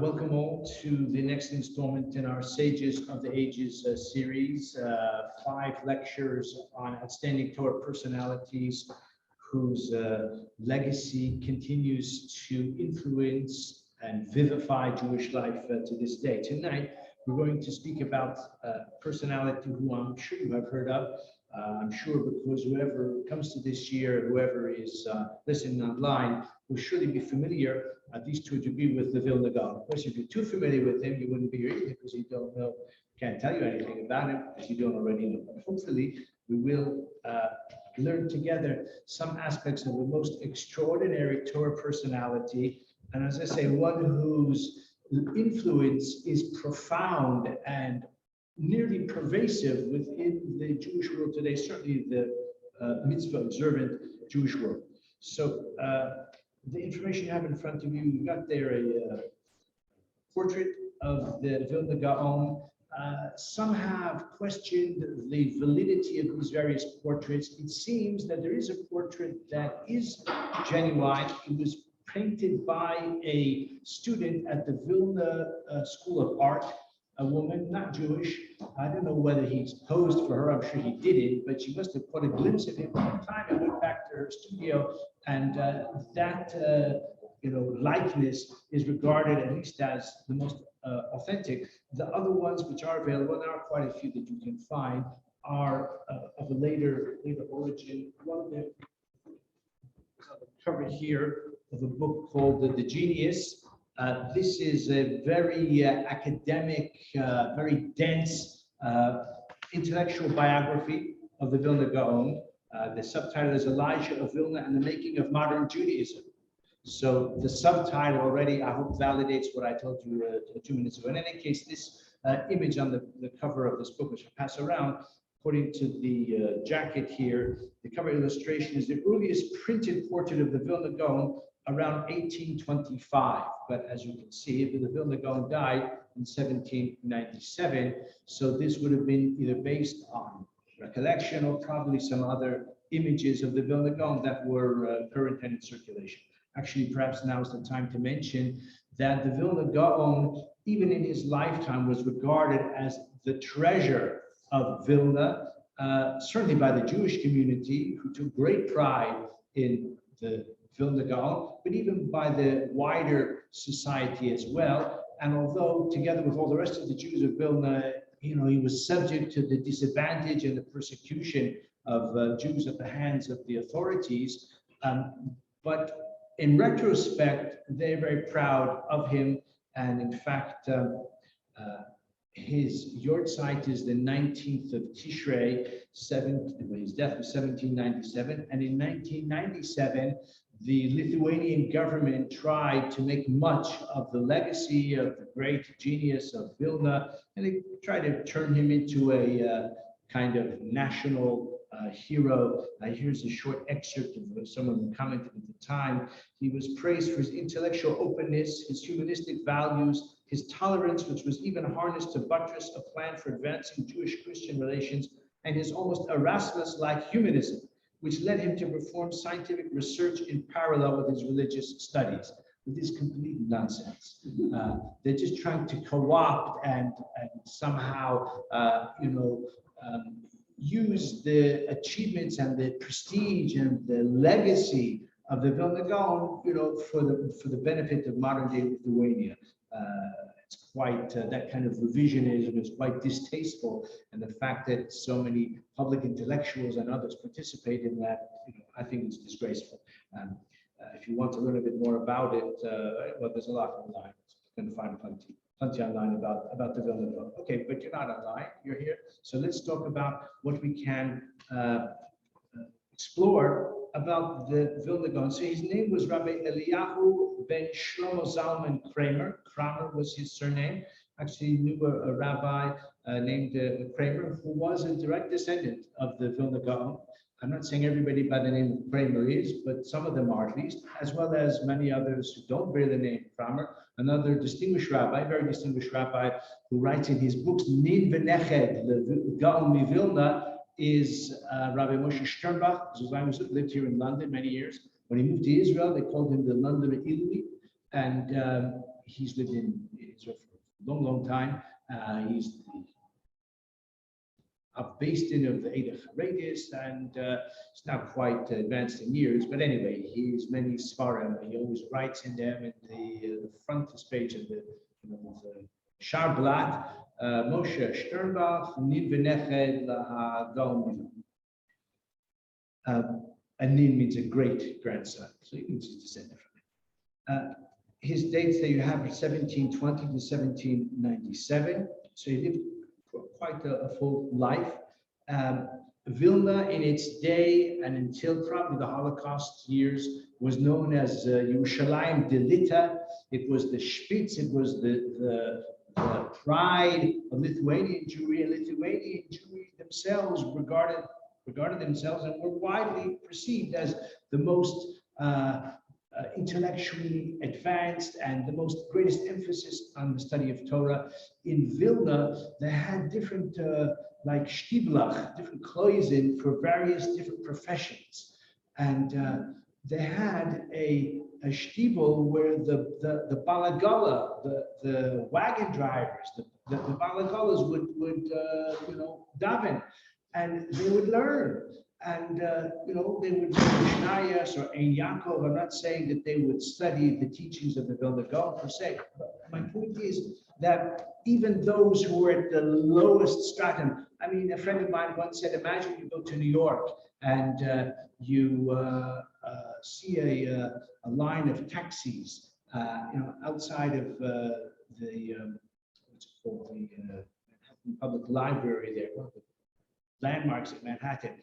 Welcome all to the next installment in our Sages of the Ages series, 5 lectures on outstanding Torah personalities whose legacy continues to influence and vivify Jewish life to this day. Tonight, we're going to speak about a personality who I'm sure you have heard of. I'm sure because whoever comes to this year, whoever is listening online, will surely be familiar, at least to a degree, with the Vilna Gaon. Of course, if you're too familiar with him, you wouldn't be here either because you don't know, can't tell you anything about him because you don't already know. But hopefully, we will learn together some aspects of the most extraordinary Torah personality. And as I say, one whose influence is profound and nearly pervasive within the Jewish world today, certainly the mitzvah observant Jewish world. So the information you have in front of you, you've got there a portrait of the Vilna Gaon. Some have questioned the validity of these various portraits. It seems that there is a portrait that is genuine. It was painted by a student at the Vilna School of Art, a woman, not Jewish. I don't know whether he's posed for her. I'm sure he didn't, but she must have caught a glimpse of him one time and went back to her studio. And that likeness is regarded at least as the most authentic. The other ones which are available, and there are quite a few that you can find, are of a later origin. One of them covered here of a book called The Genius. This is a very academic, very dense intellectual biography of the Vilna Gaon. The subtitle is Elijah of Vilna and the Making of Modern Judaism. So the subtitle already, I hope, validates what I told you 2 minutes ago. In any case, this image on the cover of this book, which I pass around, according to the jacket here, the cover illustration is the earliest printed portrait of the Vilna Gaon around 1825. But as you can see, the Vilna Gaon died in 1797. So this would have been either based on recollection or probably some other images of the Vilna Gaon that were current and in circulation. Actually, perhaps now is the time to mention that the Vilna Gaon, even in his lifetime, was regarded as the treasure of Vilna, certainly by the Jewish community, who took great pride in the Vilna Gaon, but even by the wider society as well. And although, together with all the rest of the Jews of Vilna, he was subject to the disadvantage and the persecution of Jews at the hands of the authorities, but in retrospect, they're very proud of him. And in fact, his yahrzeit is the 19th of Tishrei, his death was 1797. And in 1997, the Lithuanian government tried to make much of the legacy of the great genius of Vilna, and they tried to turn him into a kind of national hero. Here's a short excerpt of someone who commented at the time. He was praised for his intellectual openness, his humanistic values, his tolerance, which was even harnessed to buttress a plan for advancing Jewish-Christian relations, and his almost Erasmus-like humanism, which led him to perform scientific research in parallel with his religious studies. It is complete nonsense. They're just trying to co-opt and somehow, use the achievements and the prestige and the legacy of the Vilna Gaon, for the benefit of modern-day Lithuania. It's quite that kind of revisionism is quite distasteful, and the fact that so many public intellectuals and others participate in that, I think it's disgraceful. If you want to learn a bit more about it, well, there's a lot online. You can find plenty online about the Vilna Gaon. Okay, but you're not online, you're here. So let's talk about what we can explore about the Vilna Gaon. So his name was Rabbi Eliyahu ben Shlomo Zalman Kramer. Kramer was his surname. Actually knew a rabbi named Kramer, who was a direct descendant of the Vilna Gaon. I'm not saying everybody by the name of Kramer is, but some of them are at least, as well as many others who don't bear the name Kramer. Another distinguished rabbi, very distinguished rabbi, who writes in his books, Nin V'Neched, the Gaon mi Vilna, is Rabbi Moshe Sternbach, who lived here in London many years. When he moved to Israel, they called him the Londoner Ilui. And he's lived in Israel for a long, long time. He's the based in of the Eidah Charedis, and he's not quite advanced in years, but anyway, he's many Svarim. He always writes in them in the frontispiece page of the Sharblat, Moshe Sternbach, Nin V'neched Gaon. And Nin means a great grandson, so he means he's descended from it. His dates that you have are 1720 to 1797, so he lived quite a full life. Vilna in its day and until probably the Holocaust years was known as Yerushalayim Delita. It was the Spitz, it was the pride of Lithuanian Jewry, and Lithuanian Jewry themselves regarded themselves and were widely perceived as the most intellectually advanced and the most greatest emphasis on the study of Torah. In Vilna, they had different like shtiblach, different kloizin for various different professions. And they had a shtibel where the balagala, the wagon drivers, the balagalas would daven, and they would learn. And they would do Mishnayos or Ein Yaakov. I'm not saying that they would study the teachings of the Vilna Gaon per se, but my point is that even those who were at the lowest stratum, I mean, a friend of mine once said, imagine you go to New York and you see a line of taxis, outside of what's it called, the Manhattan Public Library there, one of the landmarks of Manhattan,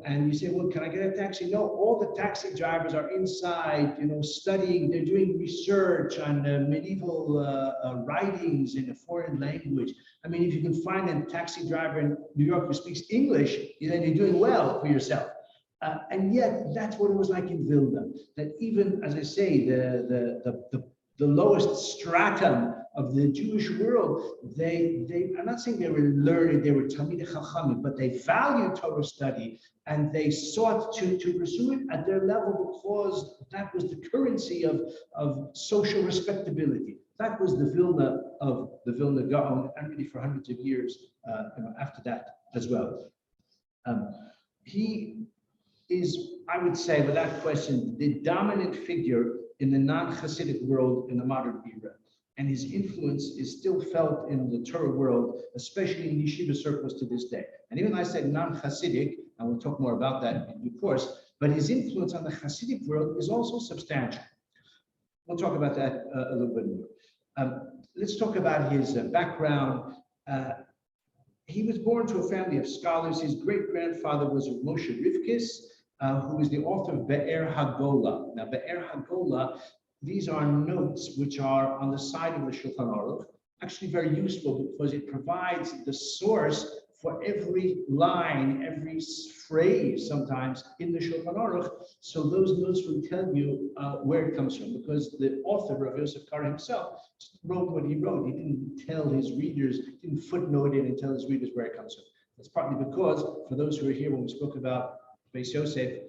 and you say, well, can I get a taxi? No, all the taxi drivers are inside, studying, they're doing research on medieval writings in a foreign language. I mean, if you can find a taxi driver in New York who speaks English, then you're doing well for yourself. And yet, that's what it was like in Vilna, that even, as I say, the lowest stratum of the Jewish world, I'm not saying they were learned, they were Talmidei Chachamim, but they valued Torah study and they sought to pursue it at their level because that was the currency of social respectability. That was the Vilna of the Vilna Gaon, and really for hundreds of years after that as well. He is, I would say, without question, the dominant figure in the non-Hasidic world in the modern era. And his influence is still felt in the Torah world, especially in yeshiva circles to this day. And even though I said non-Hasidic, and we'll talk more about that in due course, but his influence on the Hasidic world is also substantial. We'll talk about that a little bit more. Let's talk about his background. He was born to a family of scholars. His great-grandfather was Moshe Rivkis, who is the author of Be'er HaGola. Now, Be'er HaGola, these are notes which are on the side of the Shulchan Aruch, actually very useful because it provides the source for every line, every phrase sometimes in the Shulchan Aruch. So those notes will tell you where it comes from, because the author, Rav Yosef Karo himself, wrote what he wrote. He didn't tell his readers, didn't footnote it and tell his readers where it comes from. That's partly because, for those who are here when we spoke about Beis Yosef,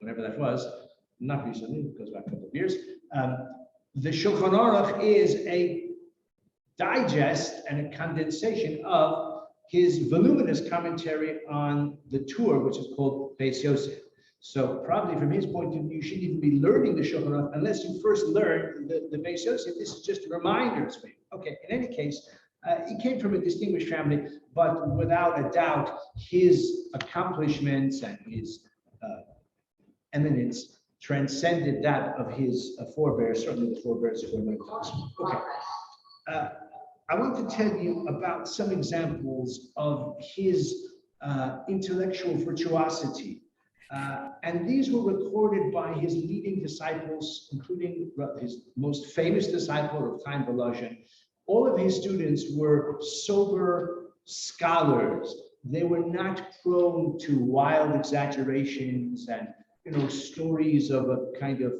whenever that was, not recently, because about a couple of years, the Shulchan Aruch is a digest and a condensation of his voluminous commentary on the Torah, which is called Beis Yosef. So probably from his point of view, you shouldn't even be learning the Shulchan Aruch unless you first learn the Beis Yosef. This is just reminders for you. Okay, in any case, he came from a distinguished family, but without a doubt, his accomplishments and his eminence transcended that of his forebears, certainly the forebears of Roman class. Okay. I want to tell you about some examples of his intellectual virtuosity. And these were recorded by his leading disciples, including his most famous disciple, of Chaim Volozhin. All of his students were sober scholars. They were not prone to wild exaggerations and stories of a kind of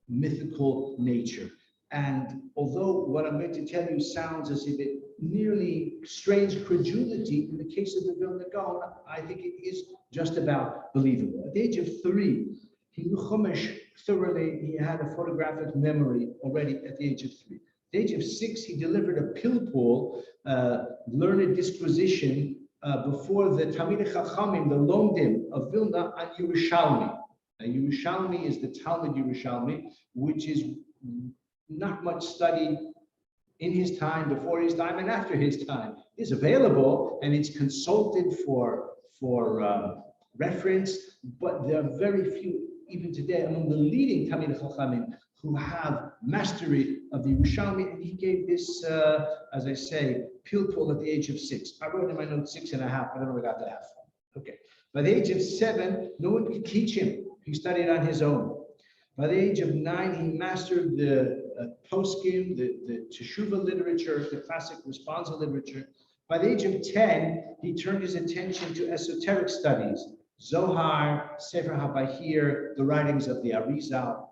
mythical nature. And although what I'm going to tell you sounds as if it nearly strains credulity in the case of the Vilna Gaon, I think it is just about believable. At the age of 3, he knew Chumash thoroughly. He had a photographic memory already at the age of 3. the age of 6, he delivered a pilpul, learned disquisition, before the Talmidei Chachamim, the Lomdim of Vilna, on Yerushalmi. Now, Yerushalmi is the Talmud Yerushalmi, which is not much studied in his time, before his time, and after his time. It's available and it's consulted for reference, but there are very few, even today, among the leading Talmidei Chachamim who have mastery of the Yerushalmi, and he gave this, as I say, pilpul at the age of 6. I wrote in my notes 6.5. I don't know where I got the half from. Okay. By the age of 7, no one could teach him. He studied on his own. By the age of 9, he mastered the poskim, the teshuva literature, the classic responsa literature. By the age of 10, he turned his attention to esoteric studies, Zohar, Sefer HaBahir, the writings of the Arizal.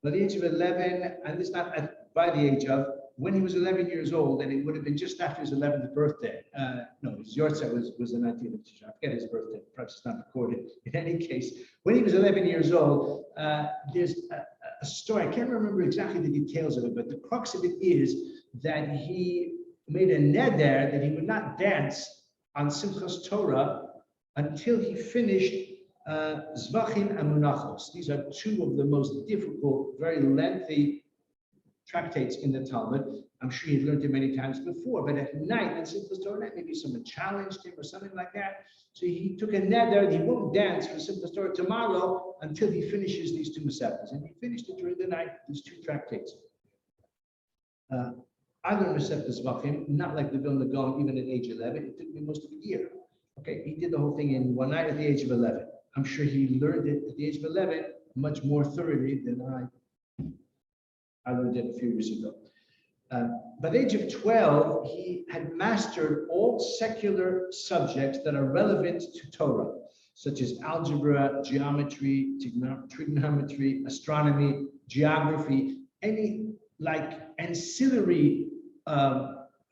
By the age of 11, and this not by the age of, when he was 11 years old, and it would have been just after his 11th birthday. No, his Yortzeit was the 19th of Tisha. I forget his birthday, perhaps it's not recorded. In any case, when he was 11 years old, there's a story, I can't remember exactly the details of it, but the crux of it is that he made a neder that he would not dance on Simchas Torah until he finished Zvachim and Munachos. These are two of the most difficult, very lengthy tractates in the Talmud. I'm sure you've learned it many times before, but at night, and Simchas Torah night, maybe someone challenged him or something like that. So he took a neder that he won't dance for Simchas Torah tomorrow until he finishes these two Masechtas. And he finished it during the night, these two tractates. I learned Masechtas Zvachim, not like the Vilna Gaon, even at age 11. It took me most of a year. Okay, he did the whole thing in one night at the age of 11. I'm sure he learned it at the age of 11 much more thoroughly than I learned it a few years ago. By the age of 12, he had mastered all secular subjects that are relevant to Torah, such as algebra, geometry, trigonometry, astronomy, geography, any like ancillary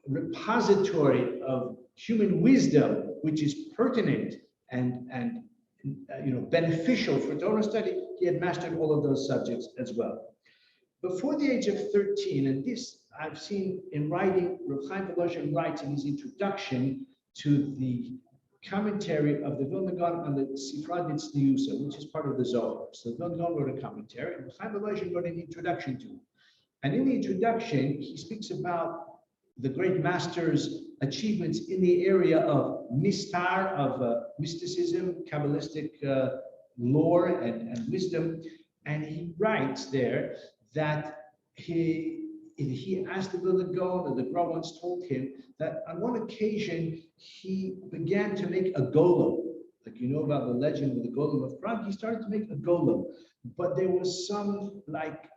repository of human wisdom, which is pertinent and beneficial for Torah study. He had mastered all of those subjects as well. Before the age of 13, and this I've seen in writing, Rav Chaim Volozhin writes in his introduction to the commentary of the Vilna Gaon on the Sifra Ditzniusa, which is part of the Zohar. So the Vilna Gaon wrote a commentary, and Rav Chaim Volozhin wrote an introduction to it. And in the introduction, he speaks about the great master's achievements in the area of mistar, of mysticism, Kabbalistic lore and wisdom. And he writes there that he asked the Vilna Gaon, or the Gra once told him, that on one occasion he began to make a golem. Like you know about the legend of the golem of Prague, he started to make a golem. But there was some like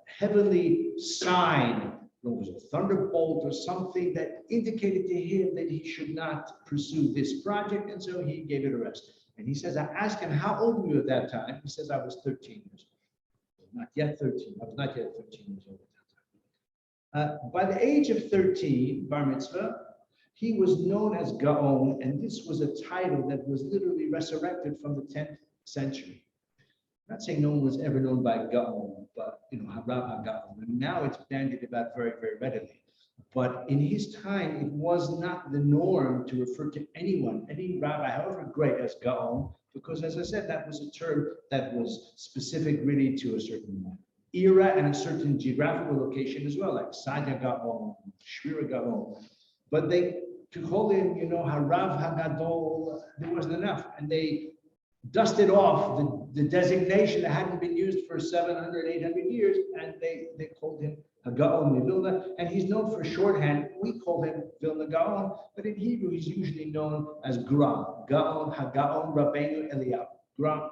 heavenly sign, it was a thunderbolt or something that indicated to him that he should not pursue this project, and so he gave it a rest. And he says, I asked him, how old were you at that time? He says, I was 13 years old. Not yet 13. I was not yet 13 years old at that time. By the age of 13, bar mitzvah, he was known as Gaon, and this was a title that was literally resurrected from the 10th century. I'm not saying no one was ever known by Gaon, but Harav HaGaon. And now it's bandied about very, very readily. But in his time, it was not the norm to refer to anyone, any rabbi, however great, as Gaon, because as I said, that was a term that was specific really to a certain era and a certain geographical location as well, like Sadia Gaon, Shvira Gaon. But to call him, Harav HaGadol, there wasn't enough. And they dusted off the designation that hadn't been used for 700, 800 years, and they called him Gaon Vilna, and he's known for shorthand. We call him Vilna Gaon, but in Hebrew he's usually known as Gra, Gaon HaGaon Rabbeinu Eliyahu, Gra.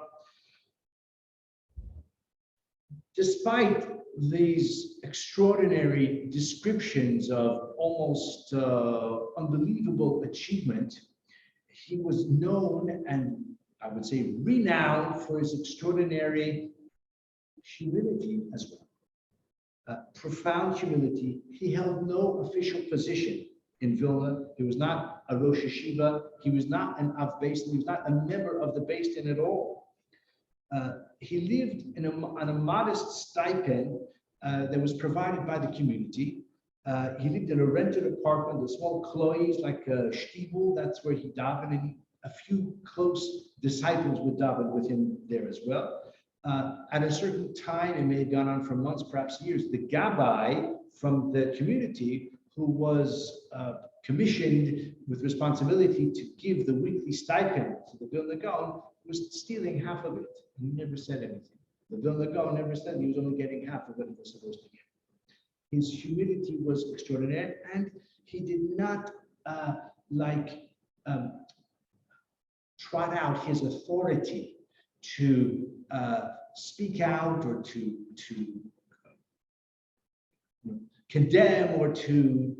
Despite these extraordinary descriptions of almost unbelievable achievement, he was known and I would say renowned for his extraordinary humility as well. Profound humility. He held no official position in Vilna. He was not a Rosh Yeshiva. He was not an Av Beis Din. He was not a member of the Beis Din at all. He lived on a modest stipend that was provided by the community. He lived in a rented apartment, a small klois, like a shtibel. That's where he davened, and a few close disciples would daven with him there as well. At a certain time, it may have gone on for months, perhaps years, the gabbai from the community, who was commissioned with responsibility to give the weekly stipend to the Vilna Gaon, was stealing half of it. He never said anything. The Vilna Gaon never said he was only getting half of what he was supposed to get. His humility was extraordinary, and he did not trot out his authority to speak out or to condemn or to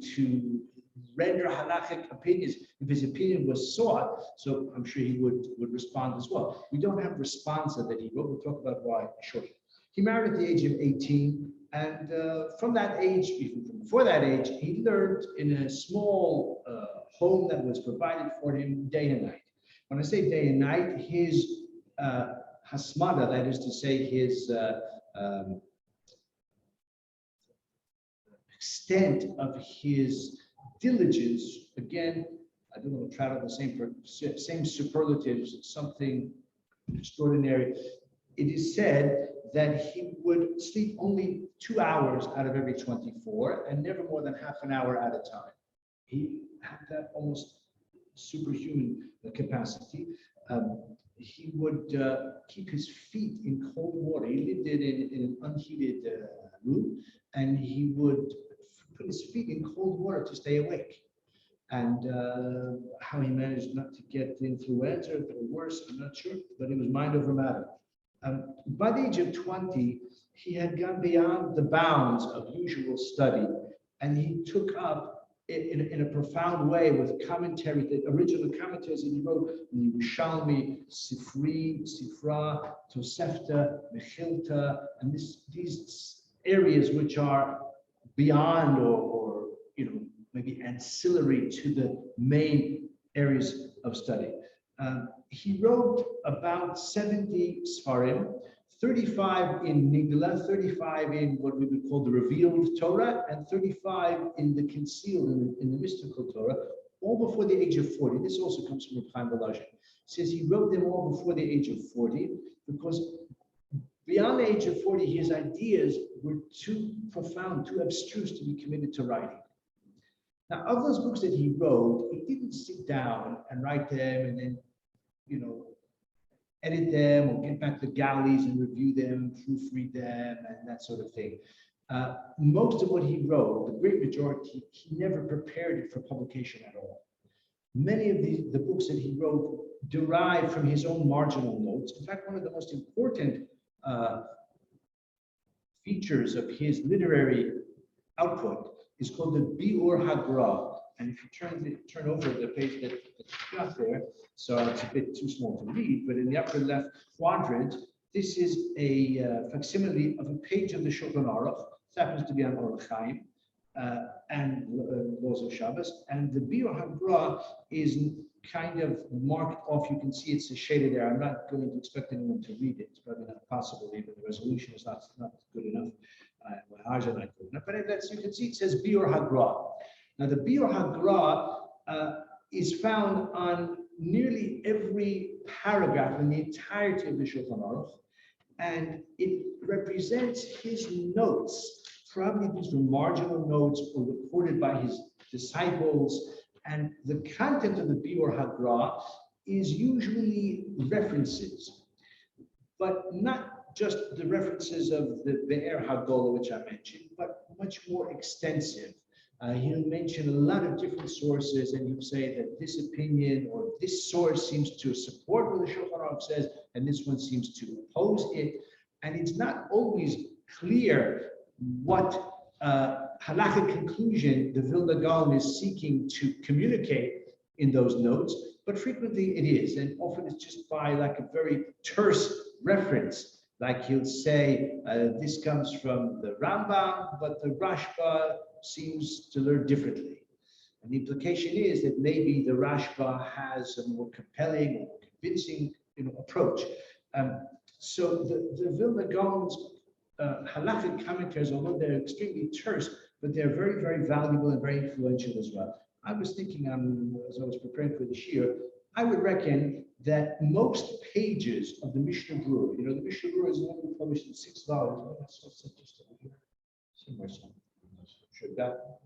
render halachic opinions. If his opinion was sought, so I'm sure he would respond as well. We don't have responsa that he wrote. We'll talk about why shortly. He married at the age of 18, and from that age, even from before that age, he learned in a small home that was provided for him day and night. When I say day and night, his hasmada, that is to say, his extent of his diligence, again, I don't want to try out the same superlatives, something extraordinary. It is said that he would sleep only 2 hours out of every 24 and never more than half an hour at a time. He had that almost superhuman capacity. He would keep his feet in cold water. He lived in an unheated room, and he would put his feet in cold water to stay awake. And how he managed not to get influenza or worse, I'm not sure, but it was mind over matter. By the age of 20, he had gone beyond the bounds of usual study, and he took up in a profound way with commentary, the original commentaries that he wrote, Yerushalmi, Sifri, Sifra, Tosefta, Mechilta, and these areas which are beyond or maybe ancillary to the main areas of study. He wrote about 70 Sfarim, 35 in Nigla, 35 in what we would call the revealed Torah, and 35 in the concealed, in the mystical Torah, all before the age of 40. This also comes from Reb Chaim Volozhin. Says he wrote them all before the age of 40 because beyond the age of 40, his ideas were too profound, too abstruse to be committed to writing. Now, of those books that he wrote, he didn't sit down and write them and then, edit them or get back the galleys and review them, proofread them, and that sort of thing. Most of what he wrote, the great majority, he never prepared it for publication at all. Many of the books that he wrote derived from his own marginal notes. In fact, one of the most important features of his literary output is called the Biur Hagra. And if you turn over the page that you got there, so it's a bit too small to read, but in the upper left quadrant, this is a facsimile of a page of the Shulchan Aruch. This happens to be on Orach Chaim and Laws of Shabbos. And the Biur Hagra is kind of marked off. You can see it's shaded there. I'm not going to expect anyone to read it. It's probably not possible. Even the resolution is not good enough. But as you can see, it says Biur Hagra. Now, the Biur Hagra is found on nearly every paragraph in the entirety of the Shulchan Aruch, and it represents his notes. Probably these were marginal notes or recorded by his disciples, and the content of the Biur Hagra is usually references, but not just the references of the Be'er Hagolah, which I mentioned, but much more extensive. He'll mention a lot of different sources, and he'll say that this opinion or this source seems to support what the Shulchan Aruch says, and this one seems to oppose it. And it's not always clear what halakhic conclusion the Vilna Gaon is seeking to communicate in those notes, but frequently it is, and often it's just by like a very terse reference. Like he'll say, this comes from the Rambam, but the Rashba seems to learn differently. And the implication is that maybe the Rashba has a more compelling or more convincing approach. So the Vilna Gaon's halakhic commentaries, although they're extremely terse, but they're very, very valuable and very influential as well. I was thinking, as I was preparing for this year, I would reckon that most pages of the Mishnah Berurah, the Mishnah Berurah is only published in 6 volumes. Oh, that's just over here. Somewhere. Should that?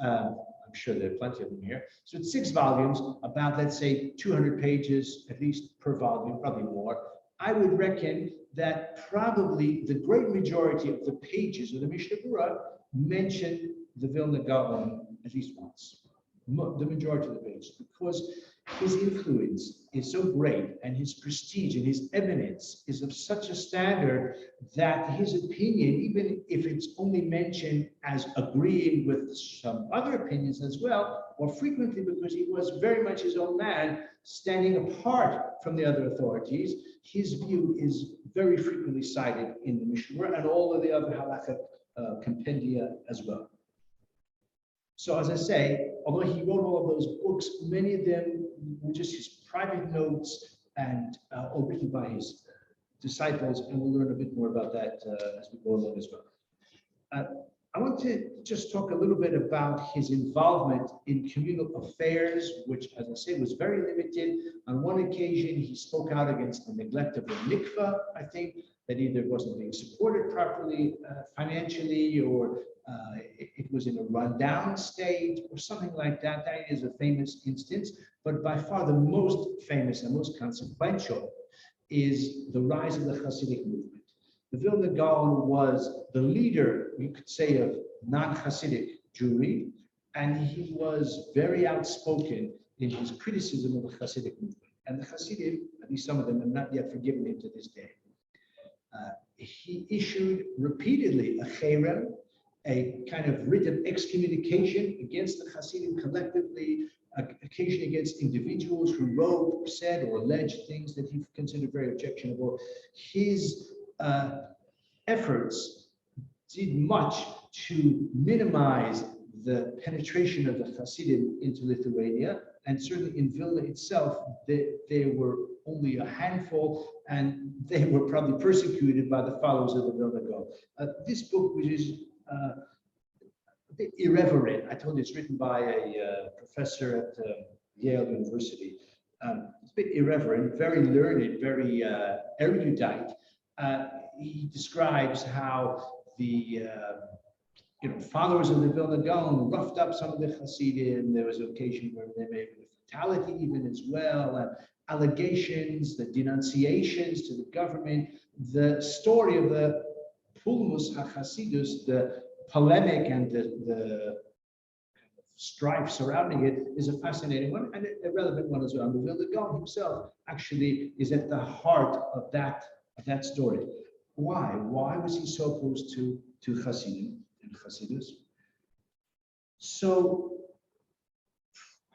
I'm sure there are plenty of them here. So it's 6 volumes, about, let's say, 200 pages, at least per volume, probably more. I would reckon that probably the great majority of the pages of the Mishnah Berurah mention the Vilna Gaon at least once. The majority of the pages, because his influence is so great and his prestige and his eminence is of such a standard that his opinion, even if it's only mentioned as agreeing with some other opinions as well, or frequently because he was very much his own man, standing apart from the other authorities, his view is very frequently cited in the Mishnah and all of the other halakhic compendia as well. So as I say, although he wrote all of those books, many of them were just his private notes and or written by his disciples, and we'll learn a bit more about that as we go along as well. I want to just talk a little bit about his involvement in communal affairs, which, as I say, was very limited. On one occasion, he spoke out against the neglect of the mikveh, I think, that either wasn't being supported properly financially, or it was in a rundown state or something like that. That is a famous instance, but by far the most famous and most consequential is the rise of the Hasidic movement. The Vilna Gaon was the leader, you could say, of non-Hasidic Jewry, and he was very outspoken in his criticism of the Hasidic movement. And the Hasidim, at least some of them, have not yet forgiven him to this day. He issued repeatedly a cherem, a kind of writ of excommunication against the Hasidim collectively, occasionally against individuals who wrote, said, or alleged things that he considered very objectionable. His efforts did much to minimize the penetration of the Hasidim into Lithuania, and certainly in Vilna itself, there were only a handful, and they were probably persecuted by the followers of the Vilna Gaon. This book, which is a bit irreverent, I told you it's written by a professor at Yale University. It's a bit irreverent, very learned, very erudite. He describes how the followers of the Vilna Gaon roughed up some of the Hasidim. There was an occasion where there may have been a fatality even as well, allegations, the denunciations to the government, the story of the Pulmus HaChasidus, the polemic and the strife surrounding it is a fascinating one and a relevant one as well. And the Vilna Gaon himself actually is at the heart of that story. Why? Why was he so opposed to Hasidim and Hasidus? So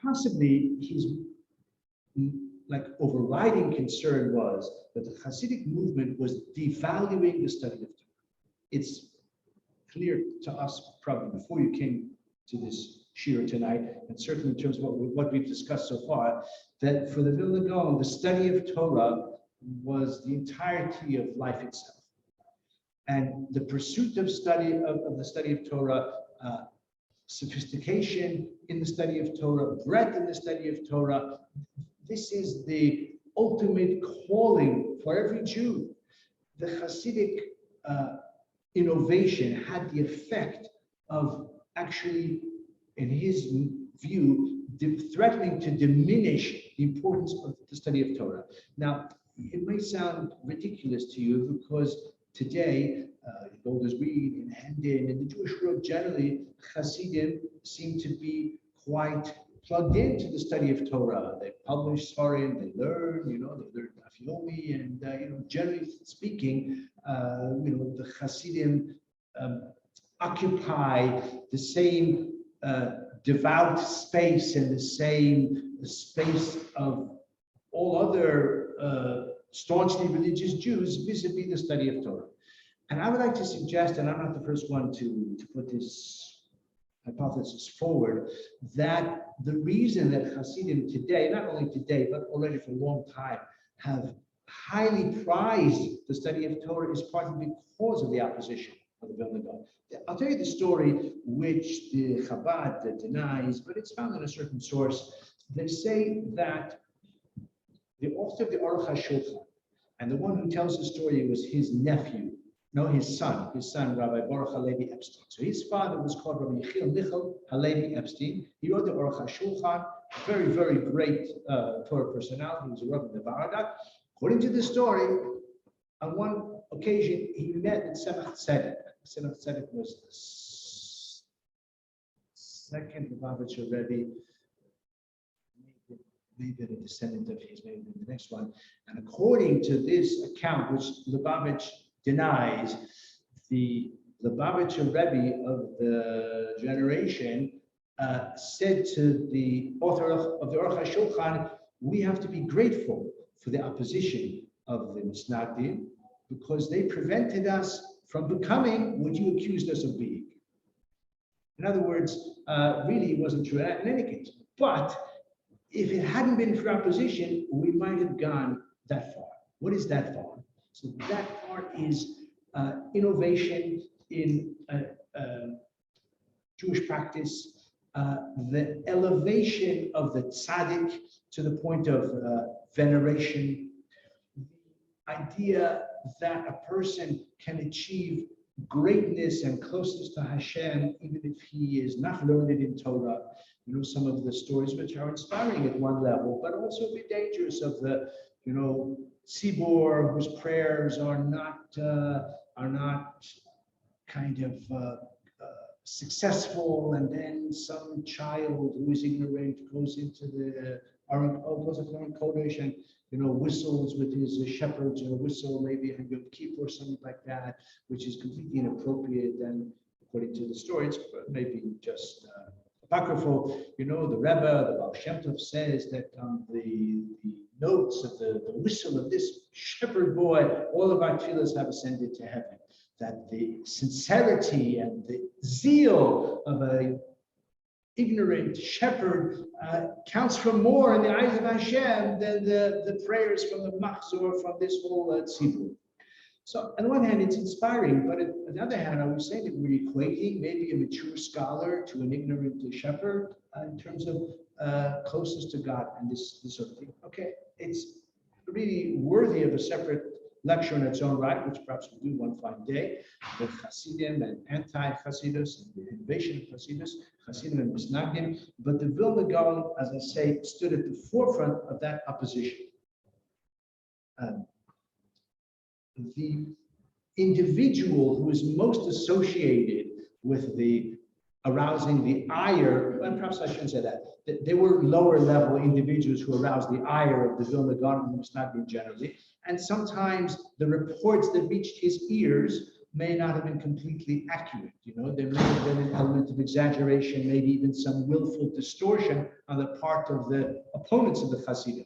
possibly his overriding concern was that the Hasidic movement was devaluing the study of Torah. It's clear to us probably before you came to this shiur tonight, and certainly in terms of what we've discussed so far, that for the Vilna Gaon, the study of Torah was the entirety of life itself. And the pursuit of the study of Torah, sophistication in the study of Torah, breadth in the study of Torah, this is the ultimate calling for every Jew. The Hasidic innovation had the effect of actually, in his view, threatening to diminish the importance of the study of Torah. Now, it may sound ridiculous to you because today, in Golders Green, in Hendon, in the Jewish world generally, Hasidim seem to be quite plugged into the study of Torah. They publish Svarim, they learn, they learn Afyomi, and generally speaking, the Hasidim occupy the same devout space and the same space of all other staunchly religious Jews vis-a-vis the study of Torah. And I would like to suggest, and I'm not the first one to put this hypothesis forward, that the reason that Hasidim today, not only today, but already for a long time, have highly prized the study of Torah is partly because of the opposition of the Vilna Gaon. I'll tell you the story which the Chabad denies, but it's found in a certain source. They say that the author of the Aruch HaShulchan, and the one who tells the story was his nephew, no, his son, Rabbi Baruch Halevi Epstein. So his father was called Rabbi Yechiel Michal Halevi Epstein. He wrote the Aruch HaShulchan, very, very great Torah personality. He was a Rabbi in the Baradak. According to the story, on one occasion, he met with Tzemach Tzedek. Tzemach Tzedek was the second Lubavitcher Rebbe, maybe a descendant of his, maybe the next one. And according to this account, which Lubavitch denies, the Lubavitcher Rebbe of the generation said to the author of the Aruch HaShulchan, we have to be grateful for the opposition of the Misnagdim because they prevented us from becoming what you accused us of being. In other words, really it wasn't true in any case. But if it hadn't been for opposition, we might have gone that far. What is that far? So that part is innovation in Jewish practice, the elevation of the tzaddik to the point of veneration, the idea that a person can achieve greatness and closeness to Hashem even if he is not learned in Torah. You know, some of the stories which are inspiring at one level, but also a bit dangerous of the, tzibur whose prayers are not kind of successful, and then some child who is ignorant goes into the Aron Kodesh and whistles with his shepherds, or whistle maybe a Yom Kippur or something like that, which is completely inappropriate. And according to the story, it's maybe just apocryphal. The Rebbe, the Baal Shem Tov, says that the notes of the whistle of this shepherd boy, all of our tefillas have ascended to heaven. That the sincerity and the zeal of a ignorant shepherd counts for more in the eyes of Hashem than the prayers from the machzor, from this whole tzibur. So on the one hand, it's inspiring, but on the other hand, I would say that we're equating maybe a mature scholar to an ignorant shepherd in terms of closeness to God and this sort of thing. Okay, it's really worthy of a separate lecture in its own right, which perhaps we'll do one fine day, the Hasidim and anti-Hasidus, and the innovation of Hasidus, Hasidim and Misnagdim. But the Vilna Gaon, as I say, stood at the forefront of that opposition. The individual who is most associated with the arousing the ire, and perhaps I shouldn't say that, there were lower level individuals who aroused the ire of the Vilna Gaon and the Misnagdim generally, and sometimes the reports that reached his ears may not have been completely accurate. There may have been an element of exaggeration, maybe even some willful distortion on the part of the opponents of the Hasidim.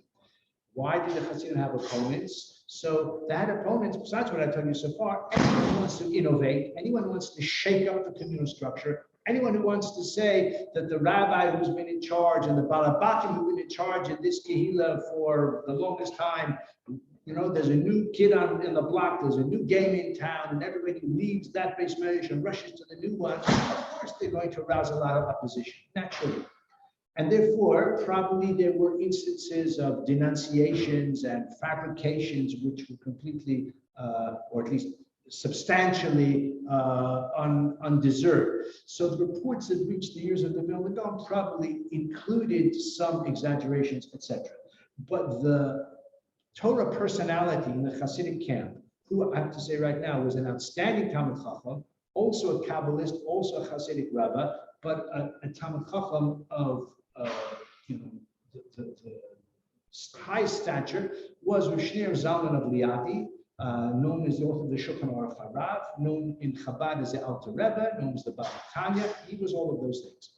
Why did the Hasidim have opponents? So that opponents, besides what I told you so far, anyone who wants to innovate, anyone who wants to shake up the communal structure, anyone who wants to say that the rabbi who's been in charge and the balabatim who've been in charge in this kehillah for the longest time, there's a new kid in the block, there's a new game in town, and everybody leaves that base measure and rushes to the new one. Of course, they're going to arouse a lot of opposition, naturally. And therefore, probably there were instances of denunciations and fabrications which were completely, or at least substantially undeserved. So the reports that reached the ears of the Vilna Gaon probably included some exaggerations, etc. But the Torah personality in the Hasidic camp, who I have to say right now was an outstanding Talmid Chacham, also a Kabbalist, also a Hasidic rabbi, but a Talmid Chacham of the high stature, was Rav Shneur Zalman of Liadi, known as the author of the Shulchan Aruch Harav, known in Chabad as the Alter Rebbe, known as the Baal Tanya. He was all of those things.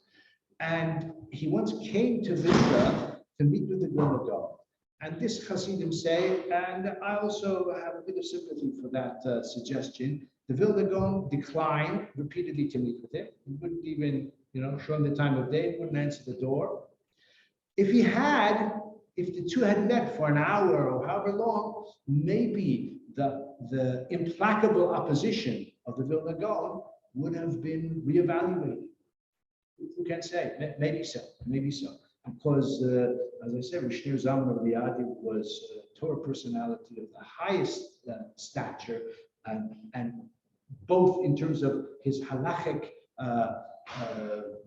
And he once came to Vilna to meet with the Vilna Gaon. And this Hasidim say, and I also have a bit of sympathy for that suggestion, the Vilna Gaon declined repeatedly to meet with him. He wouldn't even, show him the time of day, wouldn't answer the door. If he had if the two had met for an hour or however long, maybe the implacable opposition of the Vilna Gaon would have been reevaluated. Who can say? Maybe so. Maybe so. Because, as I said, Rishner Zalman of Liadi was a Torah personality of the highest stature, and both in terms of his halachic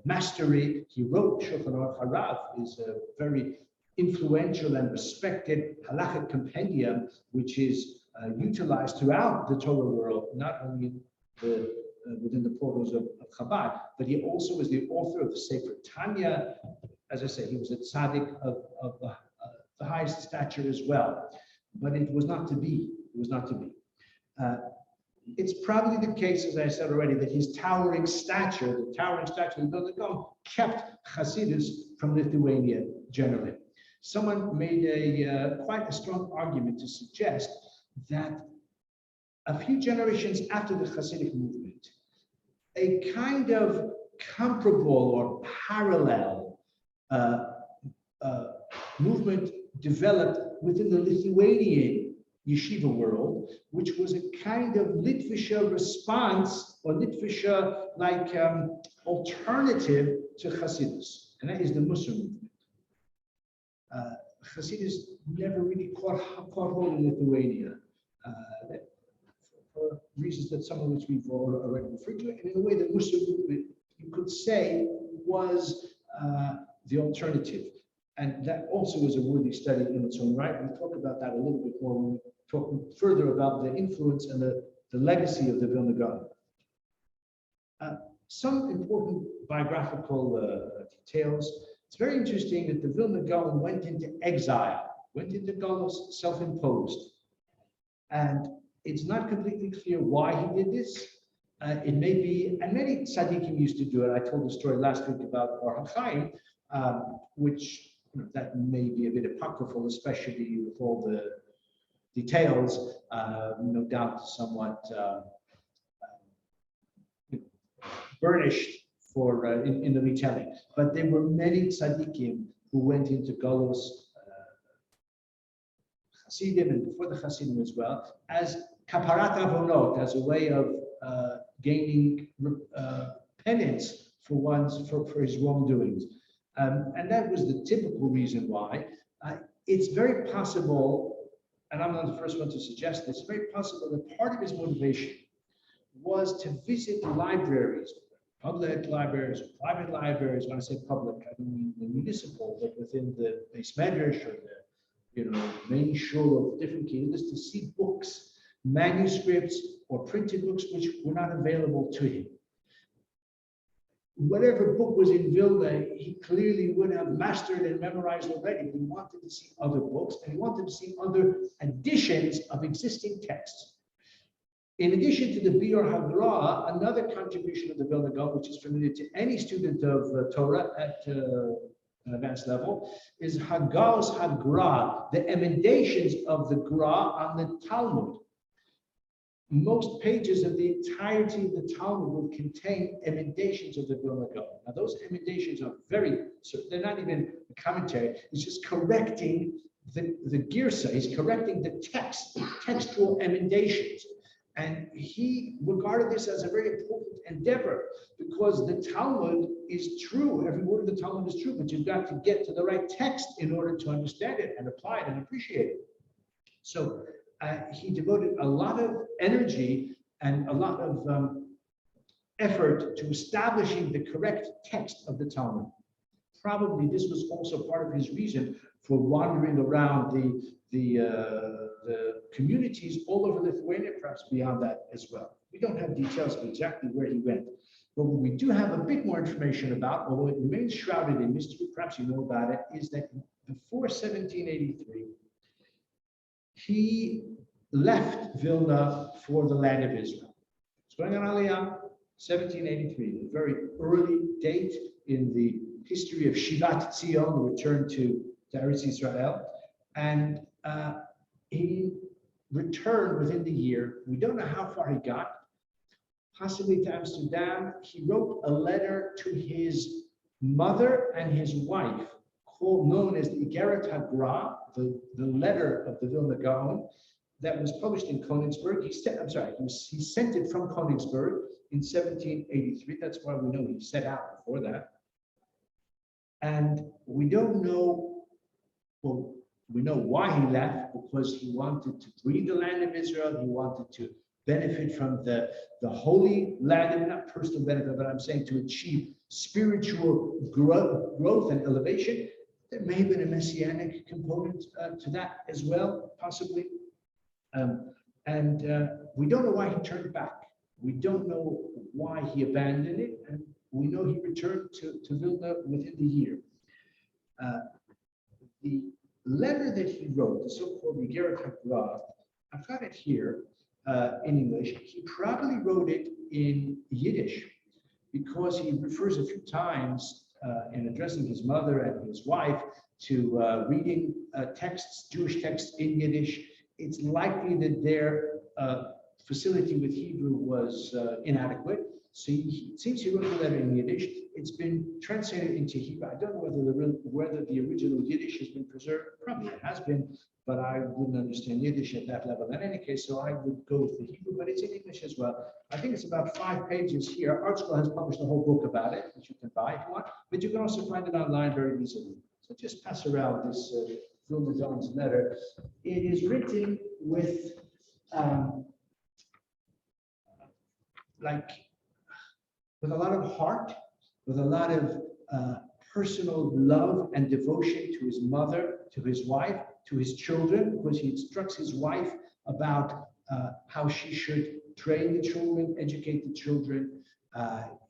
mastery. He wrote Shulchan Aruch Harav, is a very influential and respected halachic compendium, which is utilized throughout the Torah world, not only within the portals of Chabad, but he also is the author of the Sefer Tanya. As I say, he was a tzaddik of the highest stature as well, but it was not to be. It was not to be. It's probably the case, as I said already, that his towering stature, the towering stature of the Vilna Gaon, kept Hasidus from Lithuania generally. Someone made quite a strong argument to suggest that a few generations after the Hasidic movement, a kind of comparable or parallel movement developed within the Lithuanian yeshiva world, which was a kind of Litvisha response or Litvisha like alternative to Hasidus, and that is the Musar movement. Hasidus never really caught hold in Lithuania, for reasons that some of which we've already referred to, and in a way the Musar movement, you could say, was the alternative. And that also is a worthy study in its own right. We'll talk about that a little bit more when we talk further about the influence and the legacy of the Vilna Gaon. Some important biographical details. It's very interesting that the Vilna Gaon went into exile, went into Galus, self-imposed. And it's not completely clear why he did this. It may be, and many tzaddikim used to do it. I told the story last week about Or HaChaim, which that may be a bit apocryphal, especially with all the details, no doubt somewhat burnished for in the retelling. But there were many tzaddikim who went into Galus, Hasidim, and before the Hasidim as well, as kaparat avonot, as a way of gaining penance for his wrongdoings. And that was the typical reason why. It's very possible, and I'm not the first one to suggest this, it's very possible that part of his motivation was to visit libraries, public libraries, or private libraries. When I say public, I don't mean the municipal, but within the base medrash or the main shul of different kingdoms, to see books, manuscripts, or printed books which were not available to him. Whatever book was in Vilna, he clearly would have mastered and memorized already. He wanted to see other books, and he wanted to see other additions of existing texts. In addition to the Biur Hagra, another contribution of the Vilna Gaon, which is familiar to any student of Torah at an advanced level, is Haggaos Hagra, the emendations of the Gra on the Talmud. Most pages of the entirety of the Talmud will contain emendations of the Vilna Gaon. Now, those emendations are they're not even a commentary, it's just correcting the girsa, he's correcting the textual emendations. And he regarded this as a very important endeavor because the Talmud is true. Every word of the Talmud is true, but you've got to get to the right text in order to understand it and apply it and appreciate it. So he devoted a lot of energy and a lot of effort to establishing the correct text of the Talmud. Probably this was also part of his reason for wandering around the communities all over Lithuania, perhaps beyond that as well. We don't have details of exactly where he went, but what we do have a bit more information about, although it remains shrouded in mystery, perhaps you know about it, is that before 1783, he left Vilna for the land of Israel. It's going on Aliyah, 1783, a very early date in the history of Shivat Zion, the return to Eretz Israel. And he returned within the year. We don't know how far he got, possibly to Amsterdam. He wrote a letter to his mother and his wife, known as the Igeret HaGra, the letter of the Vilna Gaon, that was published in Königsberg. He sent it from Königsberg in 1783. That's why we know he set out before that. And we don't know, well, we know why he left, because he wanted to free the land of Israel. He wanted to benefit from the holy land, not personal benefit, but I'm saying to achieve spiritual growth and elevation. There may have been a messianic component to that as well, possibly. We don't know why he turned back. We don't know why he abandoned it, and we know he returned to Vilna within the year. The letter that he wrote, the so-called Igeret HaGra, I've got it here in English. He probably wrote it in Yiddish, because he refers a few times in addressing his mother and his wife to reading texts, Jewish texts in Yiddish. It's likely that their facility with Hebrew was inadequate. So it seems he wrote the letter in Yiddish. It's been translated into Hebrew. I don't know whether the original Yiddish has been preserved. Probably it has been, but I wouldn't understand Yiddish at that level. In any case, so I would go with the Hebrew, but it's in English as well. I think it's about 5 pages here. Art School has published a whole book about it, which you can buy if you want, but you can also find it online very easily. So just pass around this Vilna Gaon's letter. It is written with with a lot of heart, with a lot of personal love and devotion to his mother, to his wife, to his children, because he instructs his wife about how she should train the children, educate the children.